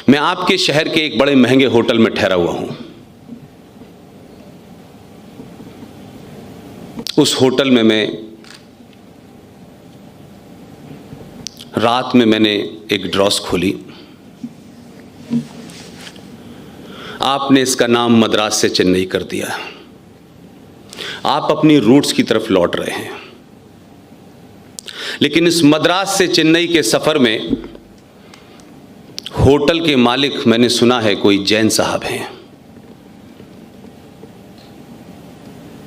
मैं आपके शहर के एक बड़े महंगे होटल में ठहरा हुआ हूं। उस होटल में मैं रात में मैंने एक ड्रॉस खोली। आपने इसका नाम मद्रास से चेन्नई कर दिया। आप अपनी रूट्स की तरफ लौट रहे हैं, लेकिन इस मद्रास से चेन्नई के सफर में होटल के मालिक, मैंने सुना है, कोई जैन साहब हैं।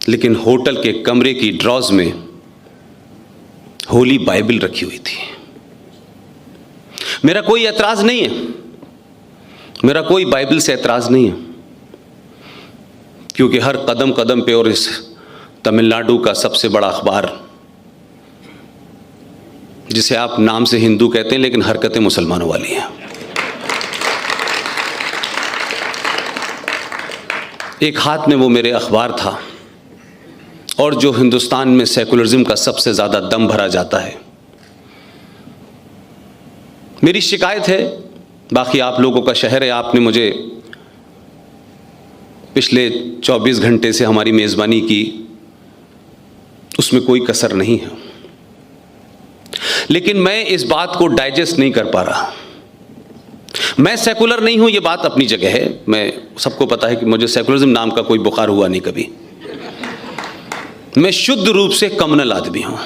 लेकिन होटल के कमरे की ड्रॉज में होली बाइबल रखी हुई थी। मेरा कोई ऐतराज नहीं है, मेरा कोई बाइबल से ऐतराज नहीं है, क्योंकि हर कदम कदम पे, और इस तमिलनाडु का सबसे बड़ा अखबार, जिसे आप नाम से हिंदू कहते हैं लेकिन हरकतें मुसलमानों वाली हैं, एक हाथ में वो मेरे अखबार था, और जो हिंदुस्तान में सेकुलरिज्म का सबसे ज्यादा दम भरा जाता है। मेरी शिकायत है, बाकी आप लोगों का शहर है, आपने मुझे पिछले 24 घंटे से हमारी मेजबानी की, उसमें कोई कसर नहीं है, लेकिन मैं इस बात को डाइजेस्ट नहीं कर पा रहा। मैं सेकुलर नहीं हूं, ये बात अपनी जगह है, मैं सबको पता है कि मुझे सेकुलरिज्म नाम का कोई बुखार हुआ नहीं कभी। मैं शुद्ध रूप से कम्युनल आदमी हूं,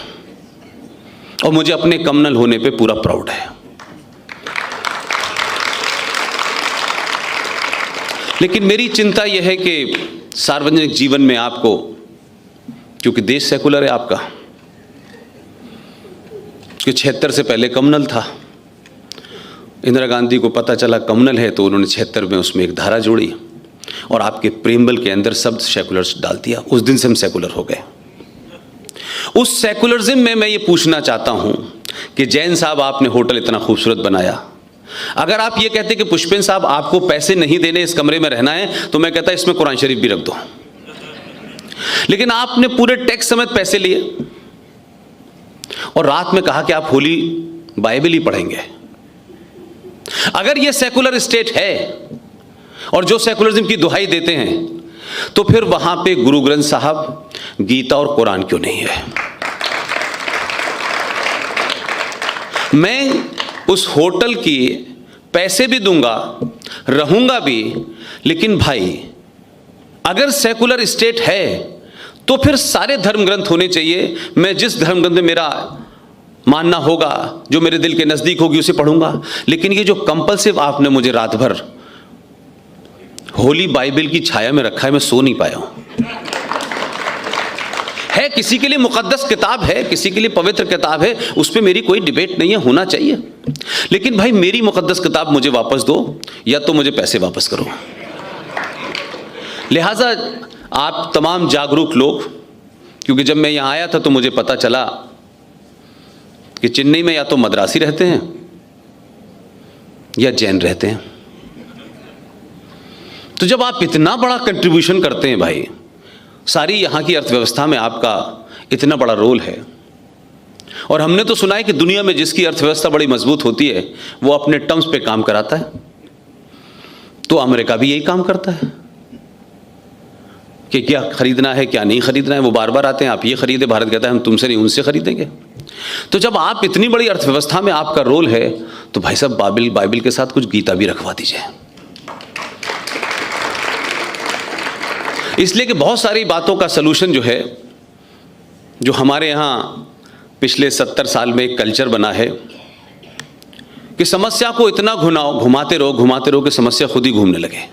और मुझे अपने कम्युनल होने पे पूरा प्राउड है। लेकिन मेरी चिंता यह है कि सार्वजनिक जीवन में आपको, क्योंकि देश सेकुलर है आपका, कि 76 से पहले कम्युनल था। इंदिरा गांधी को पता चला कम्युनल है, तो उन्होंने 76 में उसमें एक धारा जोड़ी और आपके प्रेमबल के अंदर शब्द सेकुलर डाल दिया। उस दिन से हम सेकुलर हो गए। उस सेकुलरिज्म में मैं ये पूछना चाहता हूं कि जैन साहब, आपने होटल इतना खूबसूरत बनाया, अगर आप ये कहते कि पुष्पेन साहब आपको पैसे नहीं देने, इस कमरे में रहना है, तो मैं कहता इसमें कुरान शरीफ भी रख दो। लेकिन आपने पूरे टैक्स समेत पैसे लिए और रात में कहा कि आप होली बाइबल ही पढ़ेंगे। अगर ये सेकुलर स्टेट है और जो सेकुलरिज्म की दुहाई देते हैं, तो फिर वहां पे गुरु ग्रंथ साहब, गीता और कुरान क्यों नहीं है? मैं उस होटल की पैसे भी दूंगा, रहूंगा भी, लेकिन भाई अगर सेकुलर स्टेट है तो फिर सारे धर्म ग्रंथ होने चाहिए। मैं जिस धर्म ग्रंथ में मेरा मानना होगा, जो मेरे दिल के नजदीक होगी, उसे पढ़ूंगा। लेकिन ये जो कंपल्सिव आपने मुझे रात भर होली बाइबल की छाया में रखा है, मैं सो नहीं पाया हूं। है किसी के लिए मुकद्दस किताब है, किसी के लिए पवित्र किताब है, उस पर मेरी कोई डिबेट नहीं है, होना चाहिए। लेकिन भाई मेरी मुकद्दस किताब मुझे वापस दो, या तो मुझे पैसे वापस करो। लिहाजा आप तमाम जागरूक लोग, क्योंकि जब मैं यहां आया था तो मुझे पता चला कि चेन्नई में या तो मद्रासी रहते हैं या जैन रहते हैं। तो जब आप इतना बड़ा कंट्रीब्यूशन करते हैं भाई, सारी यहाँ की अर्थव्यवस्था में आपका इतना बड़ा रोल है, और हमने तो सुना है कि दुनिया में जिसकी अर्थव्यवस्था बड़ी मजबूत होती है वो अपने टर्म्स पे काम कराता है। तो अमेरिका भी यही काम करता है कि क्या खरीदना है क्या नहीं खरीदना है। वो बार बार आते हैं, आप ये खरीदे, भारत कहता है हम तुमसे नहीं उनसे खरीदेंगे। तो जब आप इतनी बड़ी अर्थव्यवस्था में आपका रोल है, तो भाई साहब बाइबल के साथ कुछ गीता भी रखवा दीजिए। इसलिए कि बहुत सारी बातों का सलूशन जो है, जो हमारे यहाँ पिछले 70 साल में एक कल्चर बना है कि समस्या को इतना घुमाते रहो कि समस्या खुद ही घूमने लगे।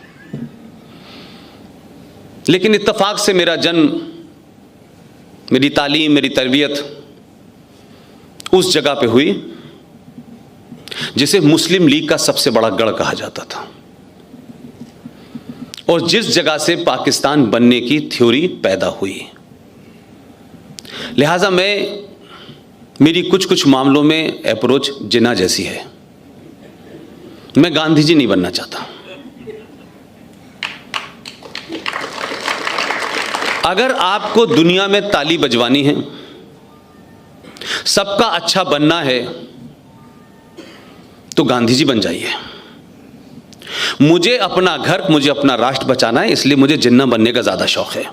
लेकिन इत्तेफाक से मेरा जन्म, मेरी तालीम, मेरी तरबियत उस जगह पे हुई जिसे मुस्लिम लीग का सबसे बड़ा गढ़ कहा जाता था, और जिस जगह से पाकिस्तान बनने की थ्योरी पैदा हुई। लिहाजा मेरी कुछ मामलों में अप्रोच जिन्ना जैसी है। मैं गांधी जी नहीं बनना चाहता। अगर आपको दुनिया में ताली बजवानी है, सबका अच्छा बनना है, तो गांधी जी बन जाइए। मुझे अपना घर, मुझे अपना राष्ट्र बचाना है, इसलिए मुझे जिन्ना बनने का ज़्यादा शौक़ है।